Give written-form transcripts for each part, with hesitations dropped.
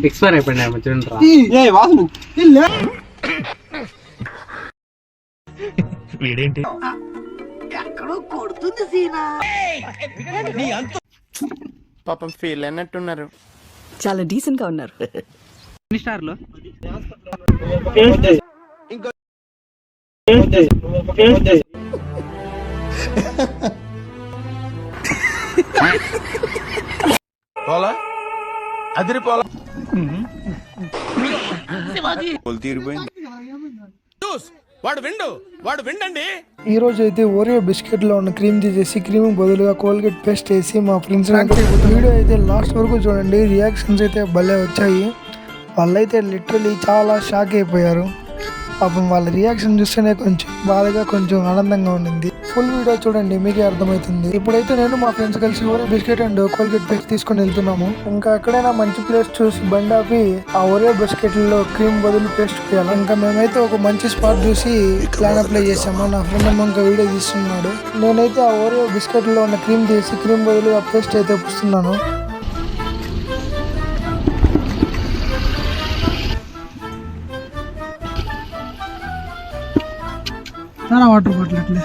Expire అయిపోయినా చూడరా వీడేంటి పాపం ఫీల్ అన్నట్టున్నారు. చాలా డీసెంట్ గా ఉన్నారు. స్టార్ లో పోలా అదిరిపోలా వాడు విండండి. ఈ రోజు అయితే ఓరియో బిస్కెట్ లో ఉన్న క్రీమ్ తీసేసి క్రీమ్ బదులుగా కోల్గేట్ పేస్ట్ వేసి మా ఫ్రెండ్స్ వీడియో అయితే లాస్ట్ వరకు చూడండి. రియాక్షన్స్ అయితే భలే వచ్చాయి. వాళ్ళైతే లిటరలీ చాలా షాక్ అయిపోయారు. పాపం వాళ్ళ రియాక్షన్ చూస్తేనే కొంచెం బాధగా కొంచెం ఆనందంగా ఉండింది. ఫుల్ వీడియో చూడండి మీకే అర్థమవుతుంది. ఇప్పుడైతే నేను మా ఫ్రెండ్స్ కలిసి Oreo biscuit and Colgate paste తీసుకొని వెళ్తున్నాము. ఇంకా ఎక్కడైనా మంచి ప్లేస్ చూసి బండి ఆపి ఆ ఓరియో బిస్కెట్లలో క్రీమ్ బదులు పేస్ట్ వేయాలి. ఇంకా మేమైతే ఒక మంచి స్పాట్ చూసి ప్లాన్ అప్లై చేసాము. నా ఫ్రెండ్ అమ్మ ఇంకా వీడియో తీస్తున్నాడు. నేనైతే ఆ ఓరియో బిస్కెట్లో ఉన్న క్రీమ్ తీసి క్రీమ్ బదులు ఆ పేస్ట్ అయితే పుస్తున్నాను. వాటర్ బాటిల్ అట్లే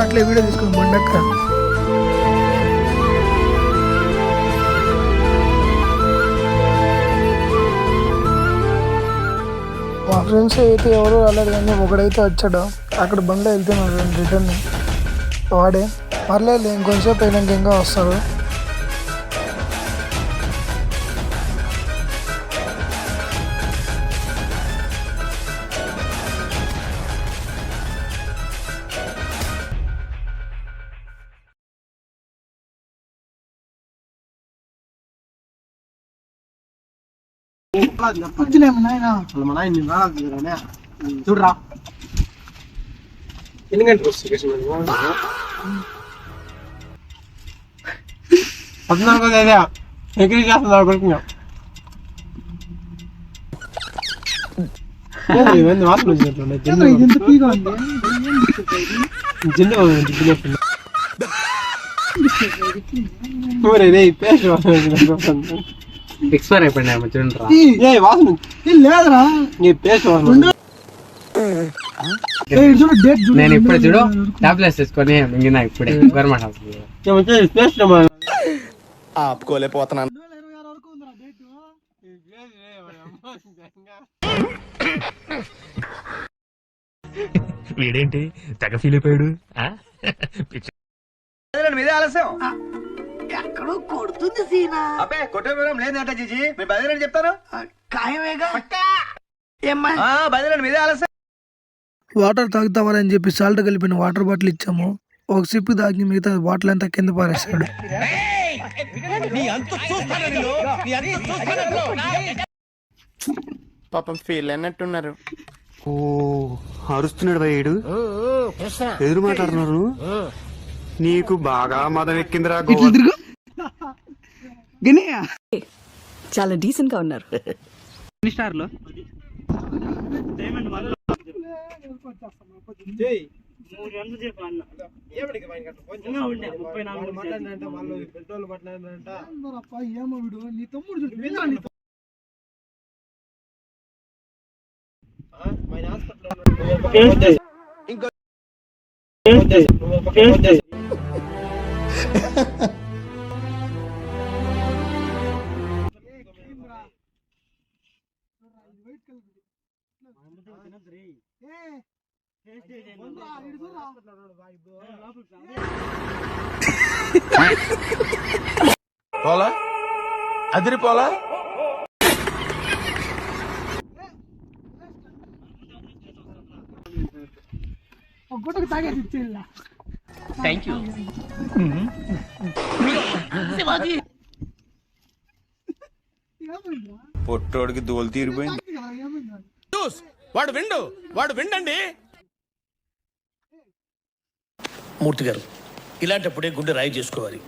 అట్లే వీడియో తీసుకుని బండక్క మా ఫ్రెండ్స్ అయితే ఎవరు రాలేదు కానీ ఒకడైతే వచ్చాడు. అక్కడ బండ్లో వెళ్తున్నాడు రిటర్న్. వాడే పర్లేదు ఇంకొంచెంసేపు అయినాక ఇంకా వస్తాడు. చూడరా ఎన్ని గంటలు వస్తుంది 14 ఎగ్రీ చేస్తున్నా కొడుకున్నా వాసన ఎక్స్పైర్ అయిపోయినా చూడరా వాసన లేదురా పేస్ట్ వాసన. నేను ఇప్పుడే చూడు టాబ్లెట్స్ తీసుకొని మింగినా ఇప్పుడే గవర్నమెంట్ హాస్పిటల్ ఆపుకోలేకపోతున్నాను. వీడేంటి తెగ ఫీల్ అయిపోయాడు. మీదే ఆలస్యం ఎక్కడో కొడుతుంది సీనా. అబ్బే కొట్టే లేదంట జీజీ. మీరు బదిలండి చెప్తాను. ఖాయమేగా బదిలండి మీదే ఆలస్యం. వాటర్ తాగుతావని చెప్పి సాల్ట్ కలిపిన వాటర్ బాటిల్ ఇచ్చాము. ఒక సిప్ తాగి మిగతా బాటిల్ అంతా కింద పారేస్తాడు. పాపం ఫీల్ అన్నట్టున్నారు. ఓ అరుస్తున్నాడు భయ్యుడు. ఎదురు మాట్లాడుతున్నారు. నీకు బాగా మదం ఎక్కిందిరా. చాలా డీసెంట్ గా ఉన్నారు. స్టార్ లో నీ తమ్ముడు పోలా అదిరిపోలా పొట్టోడికి దోలు తీరిపోయింది. వాడు విండండి. మూర్తి గారు ఇలాంటప్పుడే గుండె రాయి చేసుకోవాలి.